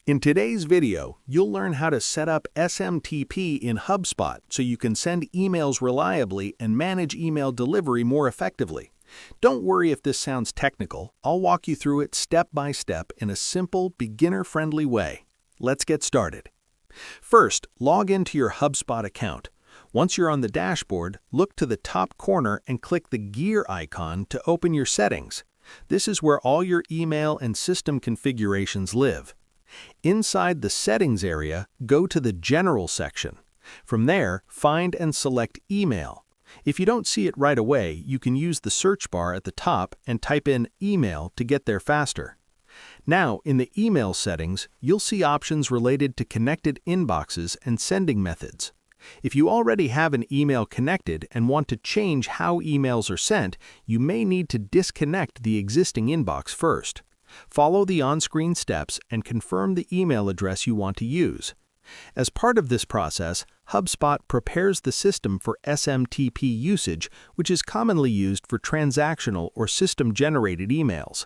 In today's video, you'll learn how to set up SMTP in HubSpot so you can send emails reliably and manage email delivery more effectively. Don't worry if this sounds technical. I'll walk you through it step by step in a simple, beginner-friendly way. Let's get started. First, log into your HubSpot account. Once you're on the dashboard, look to the top corner and click the gear icon to open your settings. This is where all your email and system configurations live. Inside the Settings area, go to the General section. From there, find and select Email. If you don't see it right away, you can use the search bar at the top and type in Email to get there faster. Now, in the Email settings, you'll see options related to connected inboxes and sending methods. If you already have an email connected and want to change how emails are sent, you may need to disconnect the existing inbox first. Follow the on-screen steps and confirm the email address you want to use. As part of this process, HubSpot prepares the system for SMTP usage, which is commonly used for transactional or system-generated emails.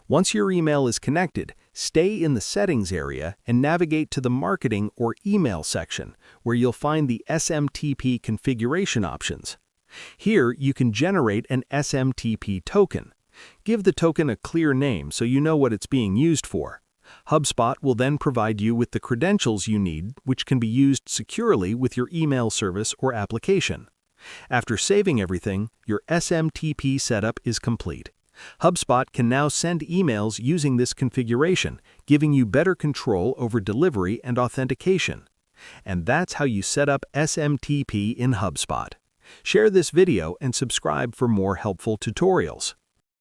Once your email is connected, stay in the Settings area and navigate to the Marketing or Email section, where you'll find the SMTP configuration options. Here, you can generate an SMTP token. Give the token a clear name so you know what it's being used for. HubSpot will then provide you with the credentials you need, which can be used securely with your email service or application. After saving everything, your SMTP setup is complete. HubSpot can now send emails using this configuration, giving you better control over delivery and authentication. And that's how you set up SMTP in HubSpot. Share this video and subscribe for more helpful tutorials.